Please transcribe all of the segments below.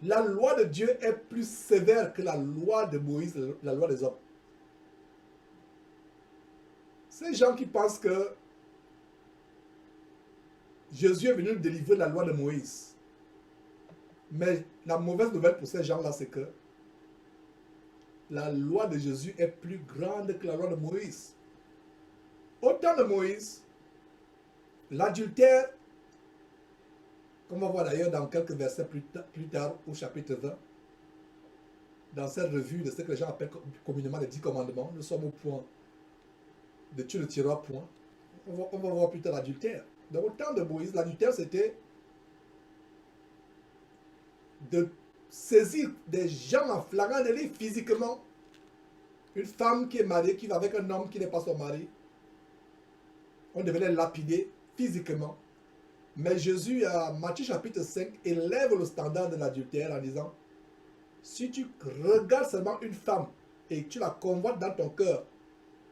La loi de Dieu est plus sévère que la loi de Moïse, la loi des hommes. Ces gens qui pensent que Jésus est venu nous délivrer de la loi de Moïse. Mais la mauvaise nouvelle pour ces gens-là, c'est que la loi de Jésus est plus grande que la loi de Moïse. Au temps de Moïse, l'adultère, comme on va voir d'ailleurs dans quelques versets plus tard au chapitre 20, dans cette revue de ce que les gens appellent communément les 10 commandements, nous sommes au point de tu ne tireras point. On va voir plus tard l'adultère. Donc au temps de Moïse, l'adultère c'était de saisir des gens en flagrant délit physiquement. Une femme qui est mariée, qui va avec un homme qui n'est pas son mari, on devait les lapider physiquement. Mais Jésus, à Matthieu chapitre 5, élève le standard de l'adultère en disant, si tu regardes seulement une femme et tu la convoites dans ton cœur,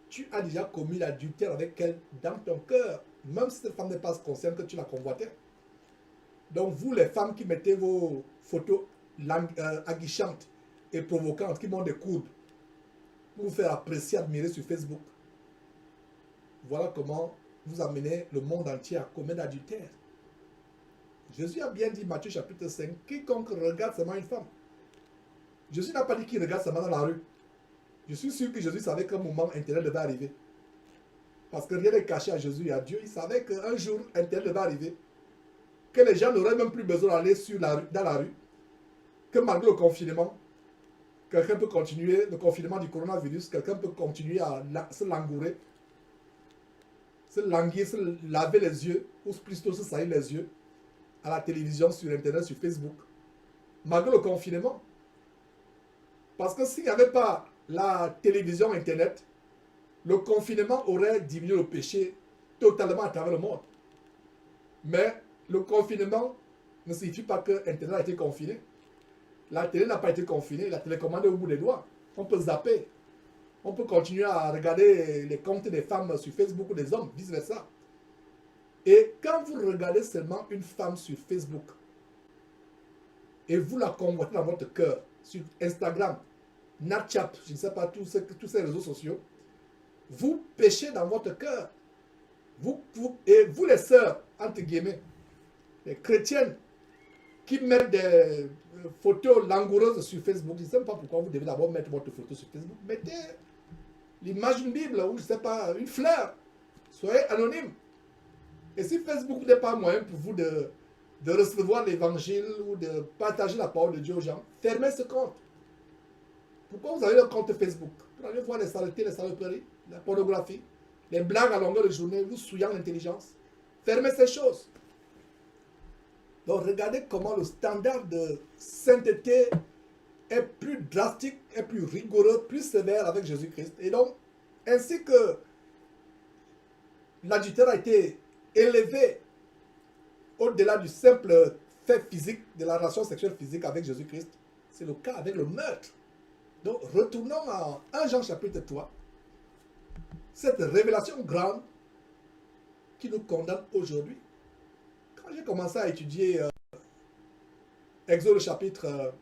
tu as déjà commis l'adultère avec elle dans ton cœur, même si cette femme n'est pas consciente que tu la convoitais. Donc vous, les femmes qui mettez vos photos aguichantes et provocantes, qui montrent des coudes, pour vous faire apprécier, admirer sur Facebook, voilà comment vous amenez le monde entier à commettre l'adultère. Jésus a bien dit, Matthieu chapitre 5, quiconque regarde seulement une femme. Jésus n'a pas dit qu'il regarde seulement dans la rue. Je suis sûr que Jésus savait qu'un moment Internet devait arriver. Parce que rien n'est caché à Jésus et à Dieu. Il savait qu'un jour Internet devait arriver. Que les gens n'auraient même plus besoin d'aller dans la rue. Que malgré le confinement, quelqu'un peut continuer, le confinement du coronavirus, quelqu'un peut continuer à se langourer, se languir, se laver les yeux, ou plutôt se salir les yeux, à la télévision, sur Internet, sur Facebook. Malgré le confinement. Parce que s'il n'y avait pas la télévision, Internet, le confinement aurait diminué le péché totalement à travers le monde. Mais le confinement ne signifie pas que Internet a été confiné. La télé n'a pas été confinée, la télécommande est au bout des doigts. On peut zapper. On peut continuer à regarder les comptes des femmes sur Facebook ou des hommes, vice-versa. Et quand vous regardez seulement une femme sur Facebook et vous la convoitez dans votre cœur, sur Instagram, Snapchat, je ne sais pas, tous ces réseaux sociaux, vous péchez dans votre cœur. Et vous les sœurs, entre guillemets, les chrétiennes, qui mettent des photos langoureuses sur Facebook, je ne sais pas pourquoi vous devez d'abord mettre votre photo sur Facebook. Mettez l'image d'une Bible ou je ne sais pas, une fleur. Soyez anonyme. Et si Facebook n'est pas un moyen pour vous de recevoir l'évangile ou de partager la parole de Dieu aux gens, fermez ce compte. Pourquoi vous avez un compte Facebook? Pour aller voir les saletés, les saloperies, la pornographie, les blagues à longueur de journée, vous souillant l'intelligence. Fermez ces choses. Donc regardez comment le standard de sainteté est plus drastique, est plus rigoureux, plus sévère avec Jésus-Christ. Et donc, ainsi que l'adultère a été élevé au-delà du simple fait physique, de la relation sexuelle physique avec Jésus-Christ, c'est le cas avec le meurtre. Donc, retournons à 1 Jean chapitre 3. Cette révélation grande qui nous condamne aujourd'hui. Quand j'ai commencé à étudier Exode chapitre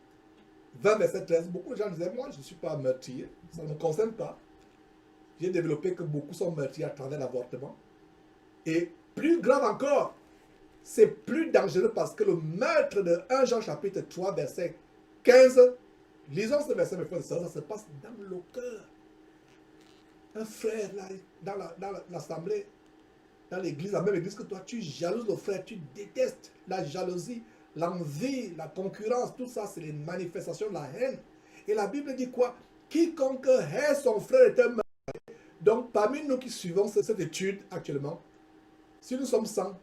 20, verset 13, beaucoup de gens disaient, moi je ne suis pas meurtrier, ça ne me concerne pas. J'ai développé que beaucoup sont meurtriers à travers l'avortement. Et plus grave encore, c'est plus dangereux parce que le meurtre de 1 Jean chapitre 3, verset 15, lisons ce verset, mes frères et sœurs, ça se passe dans le cœur. Un frère, là, dans l'assemblée, dans l'église, la même église que toi, tu jalouses le frère, tu détestes la jalousie, l'envie, la concurrence, tout ça, c'est les manifestations de la haine. Et la Bible dit quoi? Quiconque hait son frère est un meurtrier. Donc, parmi nous qui suivons cette étude actuellement, si nous sommes 100,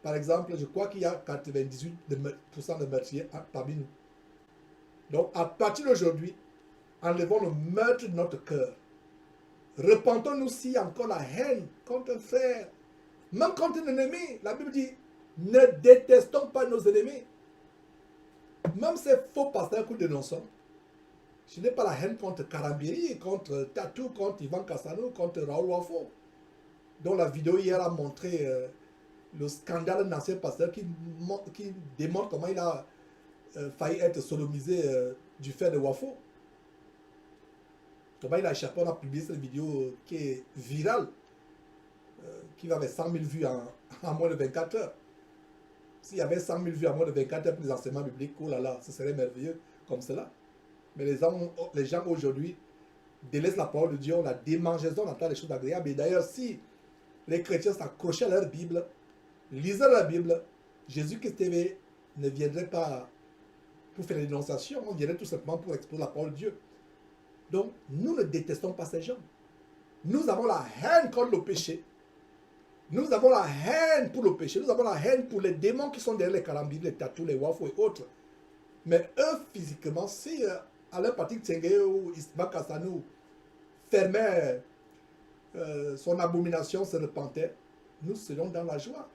par exemple, je crois qu'il y a 98% de meurtriers parmi nous. Donc, à partir d'aujourd'hui, enlevons le meurtre de notre cœur. Repentons-nous s'il y a encore la haine contre un frère, même contre un ennemi. La Bible dit, ne détestons pas nos ennemis. Même ces faux pasteurs que nous dénonçons, je n'ai pas la haine contre Karambiri, contre Tatou, contre Ivan Kassano, contre Raoul Wafo, dont la vidéo hier a montré le scandale d'un ancien pasteur qui démontre comment il a failli être sodomisé du fait de Wafo. Comment il a échappé, on a publié cette vidéo qui est virale, qui va avec 100 000 vues en moins de 24 heures. S'il y avait 100 000 vues en moins de 24 heures pour les enseignements bibliques, oh là là, ce serait merveilleux comme cela. Mais les gens aujourd'hui délaissent la parole de Dieu, on la démangeaison, on entend des choses agréables. Et d'ailleurs, si les chrétiens s'accrochaient à leur Bible, lisaient la Bible, Jésus-Christ ne viendrait pas pour faire des dénonciations, on viendrait tout simplement pour exposer la parole de Dieu. Donc, nous ne détestons pas ces gens. Nous avons la haine contre le péché. Nous avons la haine pour le péché. Nous avons la haine pour les démons qui sont derrière les carambines, les tatous, les wafos et autres. Mais eux, physiquement, si Alain Patrick Tsenge ou Isma Kassanou fermait son abomination, se repentait, nous serions dans la joie.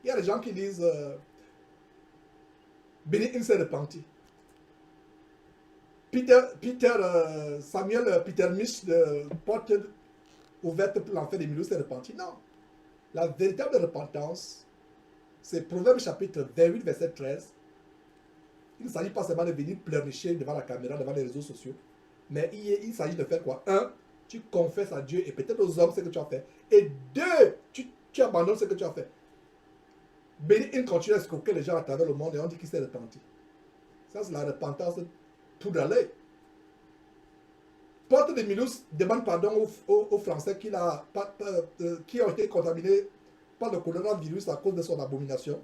Il y a des gens qui disent Béni s'est repenti. Samuel Peter Mich de porte ouverte pour l'enfer des milieux s'est repenti. Non. La véritable repentance, c'est Proverbe chapitre 28, verset 13. Il ne s'agit pas seulement de venir pleurnicher devant la caméra, devant les réseaux sociaux, mais il s'agit de faire quoi? Un, tu confesses à Dieu et peut-être aux hommes ce que tu as fait. Et deux, tu abandonnes ce que tu as fait. Béni continue à escroquer les gens à travers le monde et on dit qu'il s'est repenti. Ça, c'est la repentance pour aller. Porte de Milous demande pardon aux Français qui ont été contaminés par le coronavirus à cause de son abomination.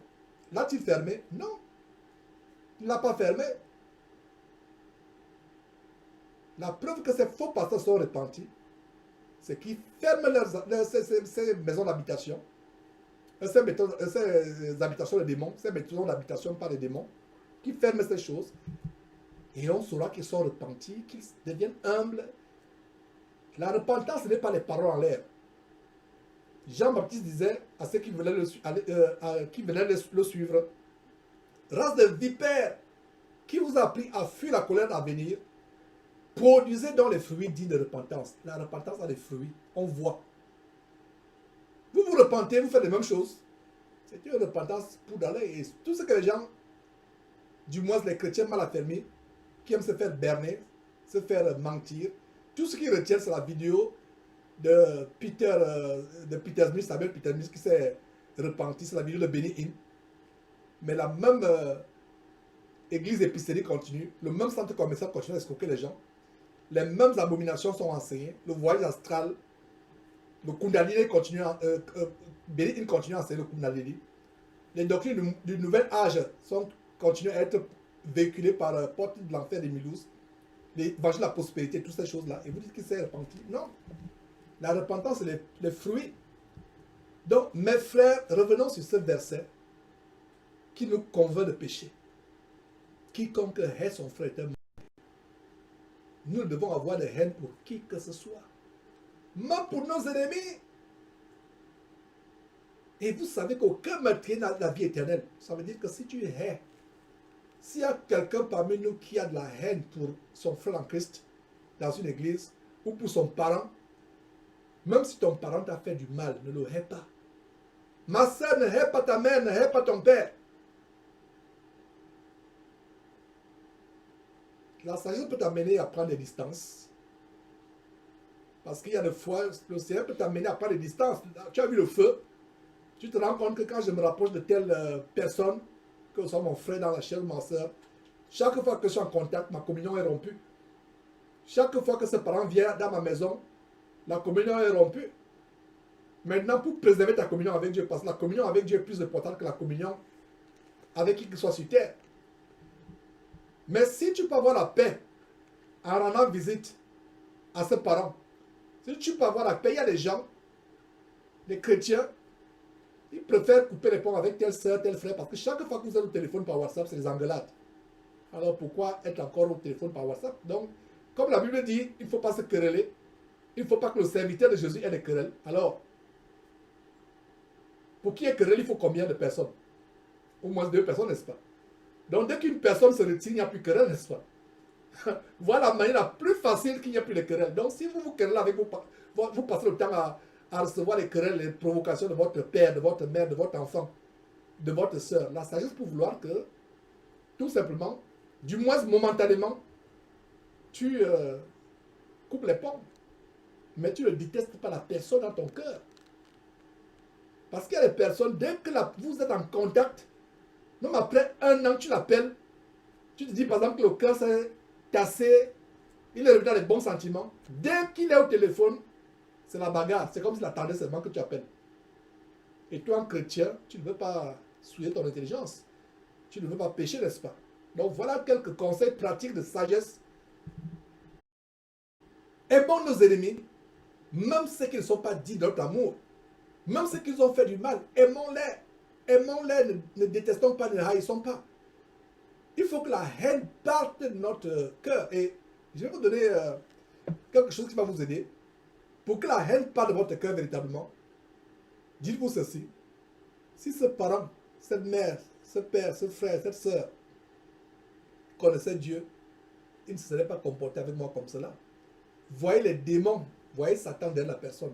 L'a-t-il fermé? Non. Il ne l'a pas fermé. La preuve que ces faux pasteurs sont repentis, c'est qu'ils ferment ces maisons d'habitation, ces habitations de démons, ces maisons d'habitation par les démons, qui ferment ces choses. Et on saura qu'ils sont repentis, qu'ils deviennent humbles. La repentance, ce n'est pas les paroles en l'air. Jean-Baptiste disait à ceux qui venaient le suivre, race de vipères, qui vous a appris à fuir la colère à venir, produisez donc les fruits dignes de repentance. La repentance a des fruits, on voit. Vous vous repentez, vous faites les mêmes choses. C'est une repentance pour d'aller. Et tout ce que les gens, du moins les chrétiens mal affermis, qui aiment se faire berner, se faire mentir, tout ce qu'ils retiennent, c'est la vidéo de Peter Smith, Samuel Peter Smith, qui s'est repenti, c'est la vidéo de Benny Hinn. Mais la même église épicerie continue, le même centre commercial continue à escroquer les gens. Les mêmes abominations sont enseignées, le voyage astral, le Kundalini continue, Benny Hinn continue à enseigner le Kundalini. Les doctrines du nouvel âge continuent à être véhiculées par porte de l'enfer des Milous, l'évangile de la prospérité, toutes ces choses-là. Et vous dites qu'il s'est repenti. Non. La repentance, c'est les fruits. Donc, mes frères, revenons sur ce verset qui nous convainc de pécher. Quiconque hait son frère est un mauvais. Nous devons avoir de haine pour qui que ce soit. Même pour nos ennemis. Et vous savez qu'aucun meurtre n'a la vie éternelle. Ça veut dire que si tu hais, s'il y a quelqu'un parmi nous qui a de la haine pour son frère en Christ dans une église ou pour son parent, même si ton parent t'a fait du mal, ne le hais pas. Ma soeur, ne hais pas ta mère, ne hais pas ton père. La sagesse peut t'amener à prendre des distances. Parce qu'il y a des fois, le Seigneur peut t'amener à prendre des distances. Tu as vu le feu. Tu te rends compte que quand je me rapproche de telle personne, que ce soit mon frère dans la chair ou ma soeur, chaque fois que je suis en contact, ma communion est rompue. Chaque fois que ce parent vient dans ma maison, la communion est rompue. Maintenant, pour préserver ta communion avec Dieu, parce que la communion avec Dieu est plus importante que la communion avec qui que ce soit sur terre. Mais si tu peux avoir la paix en rendant visite à ce parent, si tu peux avoir la paix, il y a des gens, des chrétiens, ils préfèrent couper les ponts avec telle soeur, tel frère, parce que chaque fois que vous êtes au téléphone par WhatsApp, c'est des engueulades. Alors pourquoi être encore au téléphone par WhatsApp? Donc, comme la Bible dit, il ne faut pas se quereller. Il ne faut pas que le serviteur de Jésus ait des querelles. Alors, pour qu'il y ait querelle, il faut combien de personnes? Au moins 2 personnes, n'est-ce pas? Donc, dès qu'une personne se retire, il n'y a plus de querelle, n'est-ce pas? Voilà la manière la plus facile qu'il n'y a plus de querelle. Donc, si vous vous querellez avec vous passez le temps à recevoir les querelles, les provocations de votre père, de votre mère, de votre enfant, de votre soeur. La sagesse pour vouloir que, tout simplement, du moins momentanément, tu coupes les ponts. Mais tu ne détestes pas la personne dans ton cœur. Parce qu'il y a des personnes, dès que vous êtes en contact, même après un an, tu l'appelles, tu te dis par exemple que le cœur s'est cassé, il est revenu dans les bons sentiments. Dès qu'il est au téléphone, c'est la bagarre. C'est comme s'il attendait seulement que tu appelles. Et toi, en chrétien, tu ne veux pas souiller ton intelligence. Tu ne veux pas pécher, n'est-ce pas? Donc voilà quelques conseils pratiques de sagesse. Aimons nos ennemis, même ceux qui ne sont pas dits de notre amour. Même ceux qui nous ont fait du mal, aimons-les. Aimons-les, ne détestons pas, ne haïssons pas. Il faut que la haine parte de notre cœur. Et je vais vous donner quelque chose qui va vous aider. Pour que la haine parte de votre cœur véritablement, dites-vous ceci. Si ce parent, cette mère, ce père, ce frère, cette soeur connaissait Dieu, il ne se serait pas comporté avec moi comme cela. Voyez les démons, voyez Satan derrière la personne.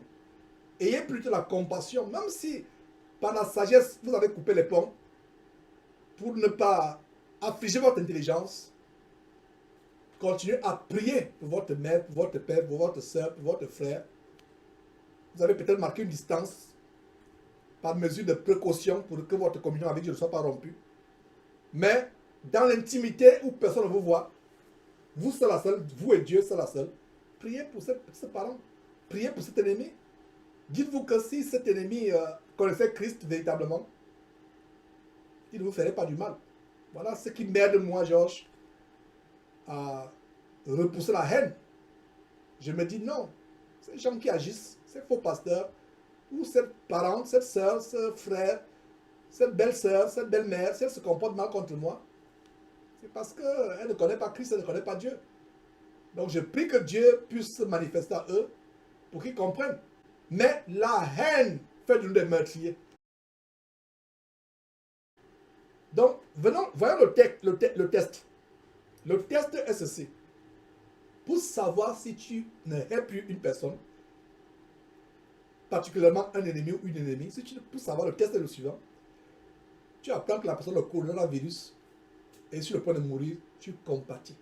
Ayez plutôt la compassion, même si par la sagesse vous avez coupé les ponts, pour ne pas affliger votre intelligence. Continuez à prier pour votre mère, pour votre père, pour votre soeur, pour votre frère. Vous avez peut-être marqué une distance par mesure de précaution pour que votre communion avec Dieu ne soit pas rompue. Mais dans l'intimité où personne ne vous voit, vous seul la seule, vous et Dieu seul la seule, priez pour ce parent, priez pour cet ennemi. Dites-vous que si cet ennemi connaissait Christ véritablement, il ne vous ferait pas du mal. Voilà ce qui m'aide, moi, Georges, à repousser la haine. Je me dis non, ces gens qui agissent, ces faux pasteurs, ou cette parente, cette soeur, ce frère, cette belle-sœur, cette belle-mère, si elle se comporte mal contre moi, c'est parce qu'elle ne connaît pas Christ, elle ne connaît pas Dieu. Donc je prie que Dieu puisse se manifester à eux pour qu'ils comprennent. Mais la haine fait de nous des meurtriers. Donc, voyons le test. Le test est ceci. Pour savoir si tu ne hais plus une personne, particulièrement un ennemi ou une ennemie, pour savoir, le test est le suivant. Tu apprends que la personne a le coronavirus et est sur le point de mourir, tu compatis.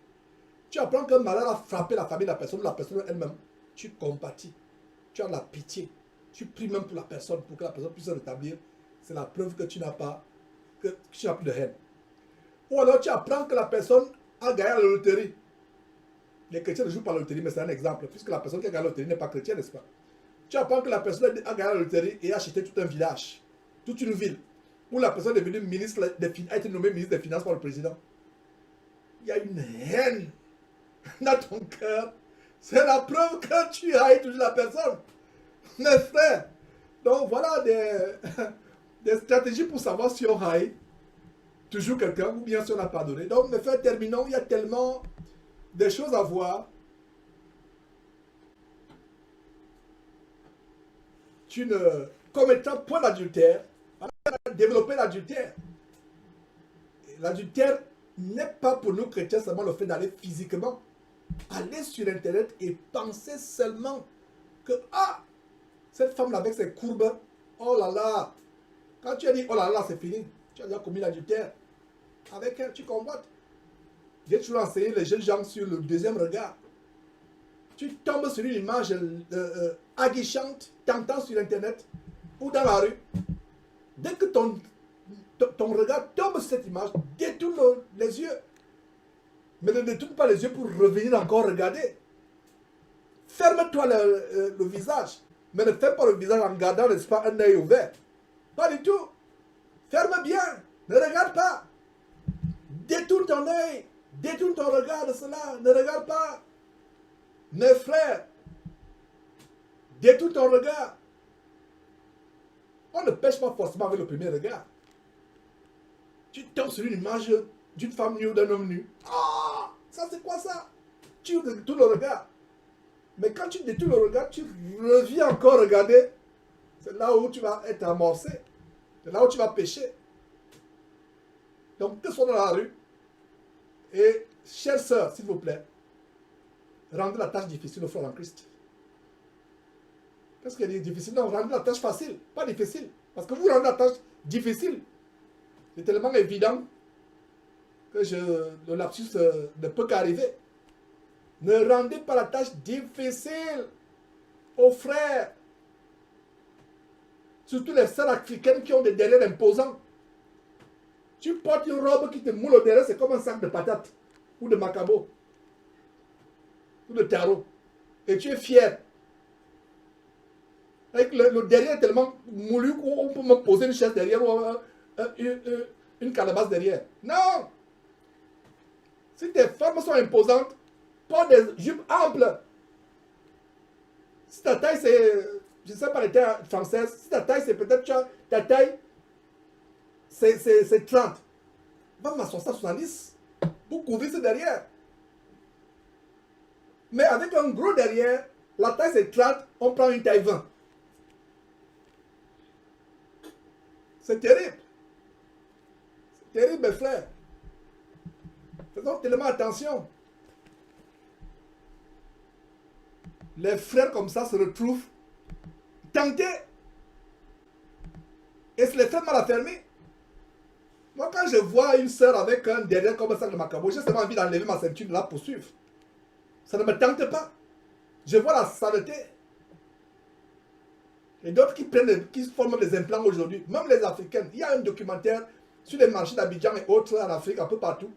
Tu apprends qu'un malheur a frappé la famille de la personne elle-même, tu compatis. Tu as de la pitié. Tu pries même pour la personne, pour que la personne puisse se rétablir. C'est la preuve que tu n'as plus de haine. Ou alors tu apprends que la personne a gagné la loterie. Les chrétiens ne jouent pas la loterie, mais c'est un exemple, puisque la personne qui a gagné la loterie n'est pas chrétienne, n'est-ce pas? Tu apprends que la personne a gagné la loterie et a acheté tout un village, toute une ville, où la personne est devenue ministre des Finances, a été nommée ministre des Finances par le président. Il y a une haine dans ton cœur. C'est la preuve que tu haïs toujours la personne. Mes frères. Donc voilà des stratégies pour savoir si on haït toujours quelqu'un ou bien si on a pardonné. Donc mes frères, terminons. Il y a tellement de choses à voir. Tu ne commettras point l'adultère. Développer l'adultère. L'adultère n'est pas pour nous chrétiens seulement le fait d'aller physiquement. Aller sur Internet et penser seulement que, cette femme-là avec ses courbes, oh là là, quand tu as dit, oh là là, c'est fini, tu as déjà commis l'adultère. Avec elle, tu combattes. J'ai toujours enseigné les jeunes gens sur le deuxième regard. Tu tombes sur une image aguichante, tentant sur Internet ou dans la rue. Dès que ton regard tombe sur cette image, détourne les yeux. Mais ne détourne pas les yeux pour revenir encore regarder. Ferme-toi le visage. Mais ne ferme pas le visage en gardant, n'est-ce pas, un œil ouvert. Pas du tout. Ferme bien. Ne regarde pas. Détourne ton œil. Détourne ton regard de cela. Ne regarde pas. Mes frères, détourne ton regard. On ne pêche pas forcément avec le premier regard. Tu tombes sur une image d'une femme nue ou d'un homme nu. Ah, ça c'est quoi ça? Tu détournes le regard. Mais quand tu détournes le regard, tu reviens encore regarder. C'est là où tu vas être amorcé. C'est là où tu vas pécher. Donc, que ce soit dans la rue. Et, chère sœur, s'il vous plaît, rendez la tâche difficile au frère en Christ. Qu'est-ce qu'elle dit difficile? Non, rendez la tâche facile, pas difficile. Parce que vous rendez la tâche difficile. C'est tellement évident que le lapsus ne peut qu'arriver. Ne rendez pas la tâche difficile aux frères. Surtout les sœurs africaines qui ont des derrières imposants. Tu portes une robe qui te moule au derrière, c'est comme un sac de patates ou de macabo ou de taro. Et tu es fier. Avec le derrière est tellement moulu qu'on peut me poser une chaise derrière ou une calebasse derrière. Non! Si tes formes sont imposantes, porte des jupes amples. Si ta taille c'est, je ne sais pas les tailles françaises, si ta taille c'est peut-être, ta taille c'est 30. Va m'asseoir 70 pour couvrir ce derrière. Mais avec un gros derrière, la taille c'est 30, on prend une taille 20. C'est terrible. C'est terrible, mes frères. Faisons tellement attention. Les frères comme ça se retrouvent tentés. Et se les fait mal à fermer. Moi, quand je vois une soeur avec un derrière comme ça de macabo, j'ai seulement envie d'enlever ma ceinture de la poursuivre. Ça ne me tente pas. Je vois la saleté. Et d'autres qui forment des implants aujourd'hui, même les Africaines. Il y a un documentaire sur les marchés d'Abidjan et autres en Afrique, un peu partout.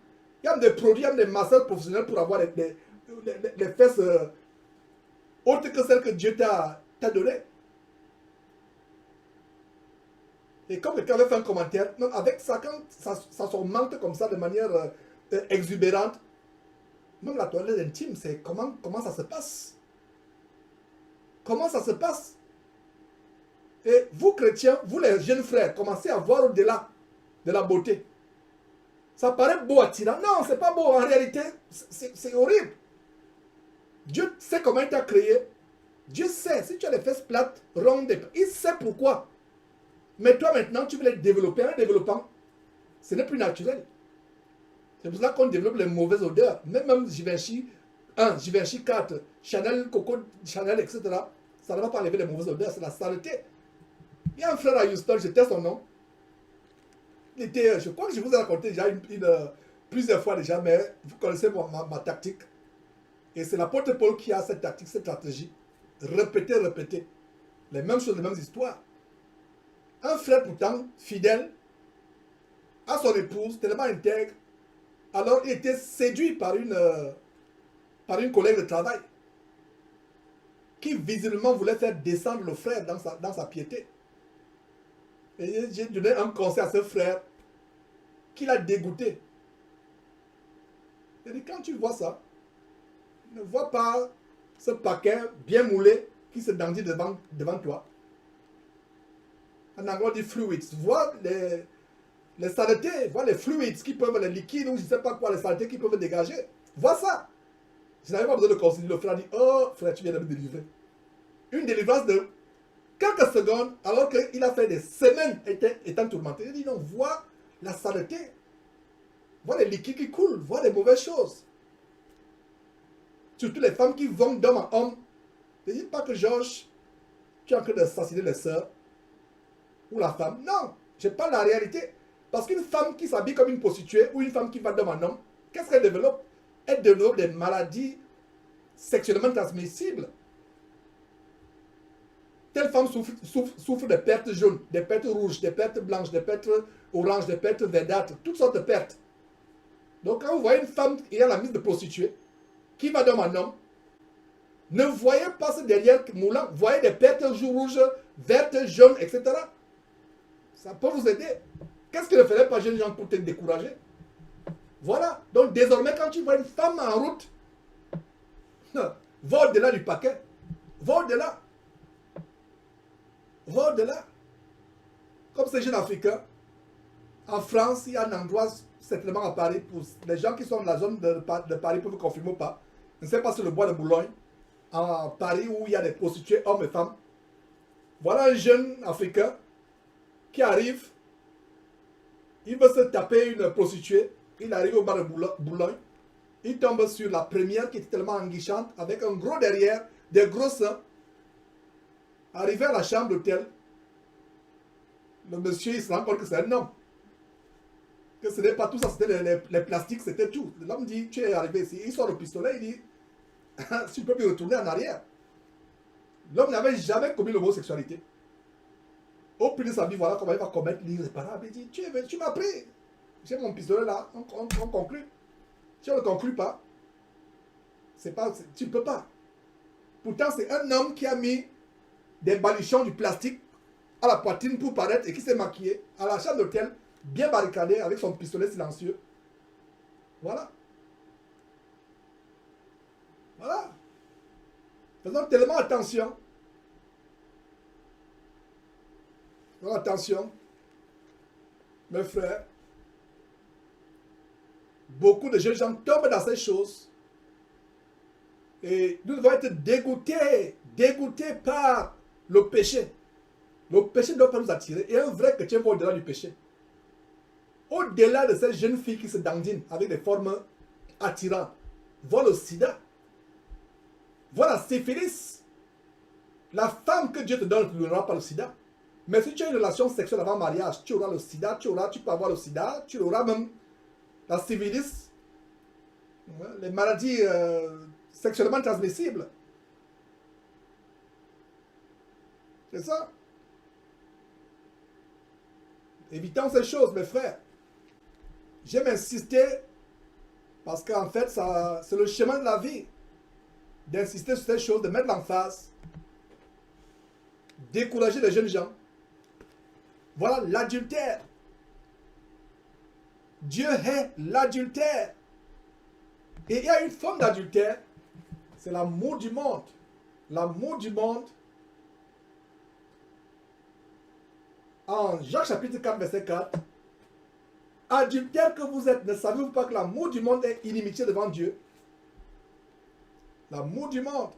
Il y a des produits, il y a des masseurs professionnels pour avoir les fesses autres que celles que Dieu t'a données. Et comme quelqu'un avait fait un commentaire, même avec ça, quand ça s'augmente comme ça de manière exubérante, même la toilette intime, c'est comment ça se passe. Comment ça se passe? Et vous, chrétiens, vous les jeunes frères, commencez à voir au-delà de la beauté. Ça paraît beau, attirant. Non, c'est pas beau. En réalité, c'est horrible. Dieu sait comment il t'a créé. Dieu sait. Si tu as les fesses plates, rondes, il sait pourquoi. Mais toi, maintenant, tu veux les développer. En développant, ce n'est plus naturel. C'est pour ça qu'on développe les mauvaises odeurs. Même Givenchy 1, Givenchy 4, Chanel, Coco, Chanel, etc. Ça ne va pas enlever les mauvaises odeurs. C'est la saleté. Il y a un frère à Houston, je tais son nom. Il était, je crois que je vous ai raconté déjà plusieurs fois déjà, mais vous connaissez ma tactique. Et c'est l'apôtre Paul qui a cette tactique, cette stratégie. Répéter. Les mêmes choses, les mêmes histoires. Un frère pourtant, fidèle, à son épouse, tellement intègre. Alors il était séduit par une collègue de travail qui visiblement voulait faire descendre le frère dans sa piété. Et j'ai donné un conseil à ce frère qui l'a dégoûté. Il dit, quand tu vois ça, ne vois pas ce paquet bien moulé qui se dandine devant toi. En anglais, on dit fluids. Vois les saletés, vois les fluids qui peuvent, les liquides ou je ne sais pas quoi, les saletés qui peuvent dégager. Vois ça. Je n'avais pas besoin de conseiller. Le frère dit, oh frère, tu viens de me délivrer. Une délivrance de quelques secondes, alors qu'il a fait des semaines étant tourmenté. Il dit non, vois la saleté, vois les liquides qui coulent, vois les mauvaises choses. Surtout les femmes qui vont d'homme en homme. Ne dites pas que Georges, tu es en train d'assassiner les sœurs ou la femme. Non, je parle de la réalité. Parce qu'une femme qui s'habille comme une prostituée ou une femme qui va d'homme en homme, qu'est-ce qu'elle développe? Elle développe des maladies sexuellement transmissibles. Telle femme souffre de pertes jaunes, des pertes rouges, des pertes blanches, des pertes oranges, des pertes verdâtres, toutes sortes de pertes. Donc quand vous voyez une femme ayant la mise de prostituée, qui va d'homme en homme, ne voyez pas ce derrière moulant, voyez des pertes rouges, vertes, jaunes, etc. Ça peut vous aider. Qu'est-ce que ne ferait pas jeunes gens pour te décourager? Voilà. Donc désormais, quand tu vois une femme en route, va au-delà du paquet. Va au-delà. Va au-delà. Comme ces jeunes Africains, en France, il y a un endroit, certainement à Paris, pour les gens qui sont dans la zone de Paris peuvent confirmer ou pas. Je ne sais pas sur le bois de Boulogne, en Paris, où il y a des prostituées, hommes et femmes. Voilà un jeune Africain qui arrive, il veut se taper une prostituée, il arrive au bar de Boulogne, il tombe sur la première qui est tellement enguichante, avec un gros derrière, des gros seins. Arrivé à la chambre d'hôtel, le monsieur il se rend compte que c'est un homme. Que ce n'est pas tout ça, c'était les plastiques, c'était tout. L'homme dit, tu es arrivé ici, il sort le pistolet, il dit, tu ne peux plus retourner en arrière. L'homme n'avait jamais commis l'homosexualité. Au plus de sa vie, voilà comment il va commettre l'irréparable. Il dit, tu m'as pris. J'ai mon pistolet là, on conclut. Si on ne conclut pas, tu ne peux pas. Pourtant, c'est un homme qui a mis des baluchons du plastique à la poitrine pour paraître et qui s'est maquillé à la chambre d'hôtel, bien barricadé avec son pistolet silencieux. Voilà. Voilà. Faisons tellement attention. Faisons attention. Mes frères. Beaucoup de jeunes gens tombent dans ces choses. Et nous devons être dégoûtés par le péché. Le péché ne doit pas nous attirer. Et un vrai chrétien va au-delà du péché. Au-delà de cette jeune fille qui se dandine avec des formes attirantes, voit le sida, voit la syphilis. La femme que Dieu te donne ne aura pas le sida. Mais si tu as une relation sexuelle avant mariage, tu auras le sida, tu peux avoir le sida, tu auras même la syphilis, les maladies sexuellement transmissibles. C'est ça. Évitons ces choses, mes frères. J'aime insister parce qu'en fait, c'est le chemin de la vie d'insister sur ces choses, de mettre l'emphase, décourager les jeunes gens. Voilà l'adultère. Dieu hait l'adultère. Et il y a une forme d'adultère, c'est l'amour du monde. L'amour du monde. En Jacques chapitre 4, verset 4, adultère que vous êtes, ne savez-vous pas que l'amour du monde est inimitié devant Dieu? L'amour du monde.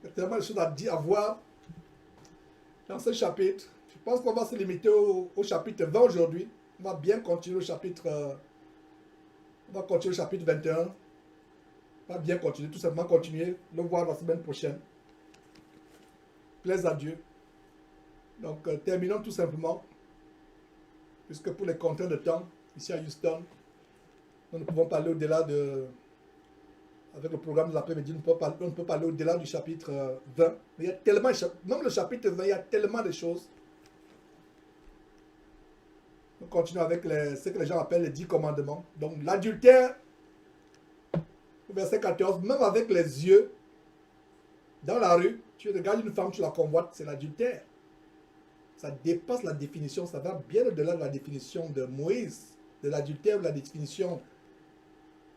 Il y a tellement de choses à voir dans ce chapitre. Je pense qu'on va se limiter au chapitre 20 aujourd'hui. On va bien continuer au chapitre... on va continuer au chapitre 21. On va bien continuer, tout simplement continuer, le voir la semaine prochaine. Plaise à Dieu. Donc, terminons tout simplement. Puisque pour les contraintes de temps, ici à Houston, nous ne pouvons pas aller au-delà de... Avec le programme de l'après-midi, on ne peut pas aller au-delà du chapitre 20. Mais il y a tellement... Même le chapitre 20, il y a tellement de choses. On continue avec ce que les gens appellent les 10 commandements. Donc l'adultère, verset 14, même avec les yeux, dans la rue, tu regardes une femme, tu la convoites, c'est l'adultère. Ça dépasse la définition, ça va bien au-delà de la définition de Moïse, de l'adultère ou la définition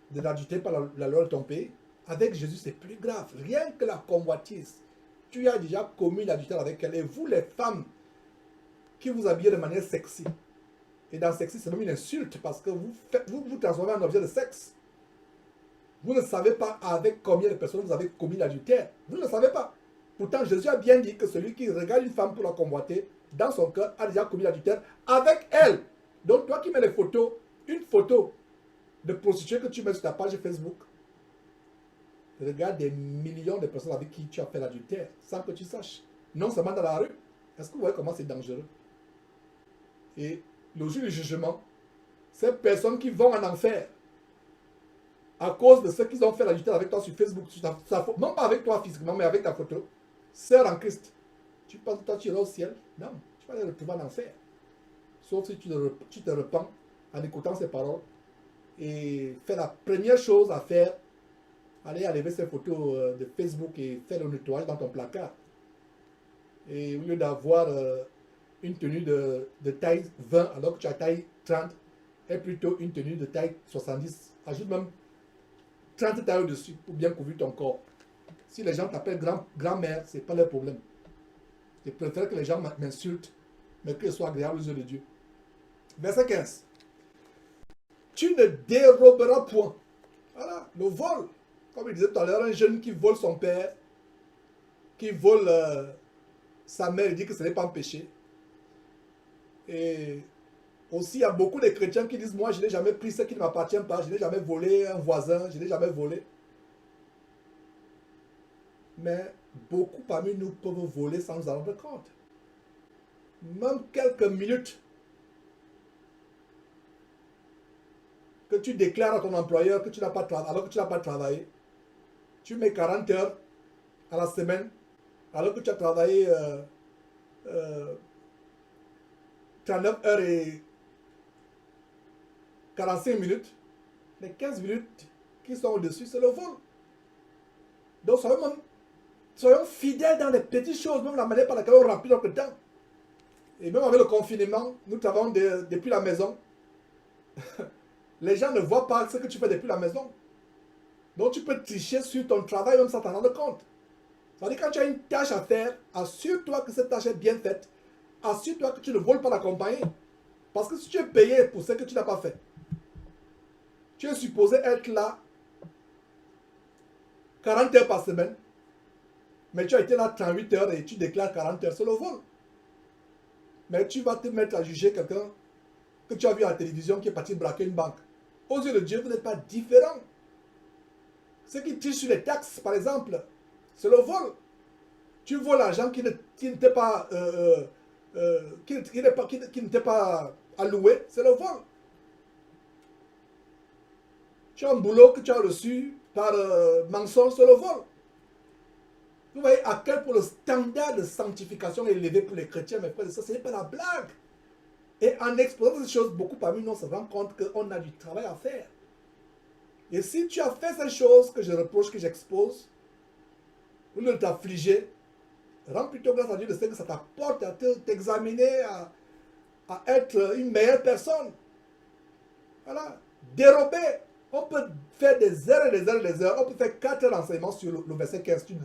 de l'adultère par la loi de ton pays. Avec Jésus, c'est plus grave. Rien que la convoitise. Tu as déjà commis l'adultère avec elle. Et vous, les femmes, qui vous habillez de manière sexy, et dans sexy, c'est même une insulte parce que vous transformez en objet de sexe. Vous ne savez pas avec combien de personnes vous avez commis l'adultère. Vous ne le savez pas. Pourtant, Jésus a bien dit que celui qui regarde une femme pour la convoiter, dans son cœur, a déjà commis l'adultère avec elle. Donc, toi qui mets les photos, une photo de prostituée que tu mets sur ta page Facebook, regarde des millions de personnes avec qui tu as fait l'adultère, sans que tu saches. Non seulement dans la rue. Est-ce que vous voyez comment c'est dangereux? Et le jour du jugement, ces personnes qui vont en enfer à cause de ce qu'ils ont fait l'adultère avec toi sur Facebook, non pas avec toi physiquement, mais avec ta photo, sœur en Christ, tu penses que toi tu iras au ciel? Non, tu vas les retrouver en enfer. Sauf si tu te repens en écoutant ces paroles et fais la première chose à faire, aller enlever ces photos de Facebook et faire le nettoyage dans ton placard. Et au lieu d'avoir une tenue de taille 20 alors que tu as taille 30, est plutôt une tenue de taille 70. Ajoute même 30 tailles au-dessus pour bien couvrir ton corps. Si les gens t'appellent grand-mère, ce n'est pas leur problème. Je préfère que les gens m'insultent, mais qu'ils soient agréables aux yeux de Dieu. Verset 15. Tu ne déroberas point. Voilà, le vol. Comme il disait tout à l'heure, un jeune qui vole son père, qui vole sa mère, il dit que ce n'est pas un péché. Et Aussi, il y a beaucoup de chrétiens qui disent, moi, je n'ai jamais pris ce qui ne m'appartient pas, je n'ai jamais volé un voisin, je n'ai jamais volé. Mais beaucoup parmi nous peuvent voler sans nous en rendre compte. Même quelques minutes que tu déclares à ton employeur que tu n'as pas travaillé, alors que tu n'as pas travaillé, tu mets 40 heures à la semaine, alors que tu as travaillé 39 heures et 45 minutes, les 15 minutes qui sont au-dessus, c'est le vol. Donc, soyons fidèles dans les petites choses, même la manière par laquelle on remplit notre temps. Et même avec le confinement, nous travaillons depuis la maison. Les gens ne voient pas ce que tu fais depuis la maison. Donc, tu peux tricher sur ton travail même sans t'en rendre compte. C'est-à-dire, quand tu as une tâche à faire, assure-toi que cette tâche est bien faite. Assure-toi que tu ne voles pas la compagnie. Parce que si tu es payé pour ce que tu n'as pas fait, tu es supposé être là 40 heures par semaine, mais tu as été là 38 heures et tu déclares 40 heures, c'est le vol. Mais tu vas te mettre à juger quelqu'un que tu as vu à la télévision qui est parti braquer une banque. Aux yeux de Dieu, vous n'êtes pas différents. Ceux qui trichent sur les taxes, par exemple, c'est le vol. Tu voles l'argent qui ne t'est pas, qui ne t'est pas alloué, c'est le vol. Tu as un boulot que tu as reçu par mensonge, c'est le vol. Vous voyez à quel point le standard de sanctification est élevé pour les chrétiens, mes frères et sœurs, ce n'est pas la blague. Et en exposant ces choses, beaucoup parmi nous se rendent compte qu'on a du travail à faire. Et si tu as fait ces choses que je reproche, que j'expose, au lieu de t'affliger, rends plutôt grâce à Dieu de ce que ça t'apporte à t'examiner, à être une meilleure personne. Voilà. Dérober. On peut faire des heures et des heures et des heures. On peut faire 4 renseignements sur le verset 15. Tu ne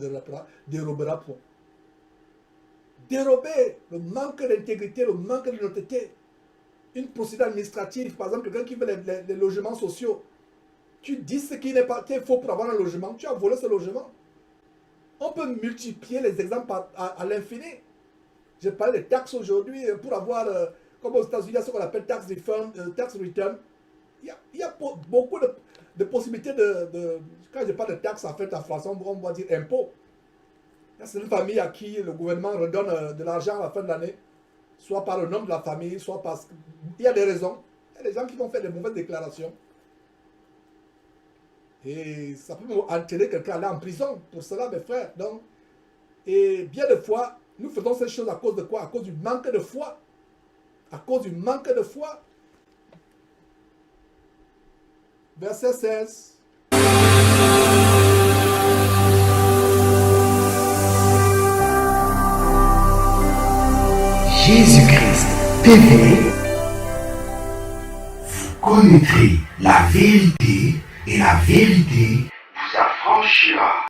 déroberas point. Dérober. Le manque d'intégrité, le manque d'honnêteté. Une procédure administrative. Par exemple, quelqu'un qui veut les logements sociaux. Tu dis ce qui n'est pas faux pour avoir un logement. Tu as volé ce logement. On peut multiplier les exemples à l'infini. J'ai parlé des taxes aujourd'hui pour avoir, comme aux États-Unis, ce qu'on appelle tax return. Il y a beaucoup de possibilités quand je parle de taxes, en fait, en français, on va dire impôt. C'est une famille à qui le gouvernement redonne de l'argent à la fin de l'année, soit par le nom de la famille, soit parce qu'il y a des raisons. Il y a des gens qui vont faire des mauvaises déclarations. Et ça peut entraîner quelqu'un à aller en prison pour cela, mes frères. Donc, et bien de fois, nous faisons ces choses à cause de quoi? À cause du manque de foi. À cause du manque de foi. Verset 16. Jésus-Christ TV, vous connaîtrez la vérité et la vérité vous affranchira.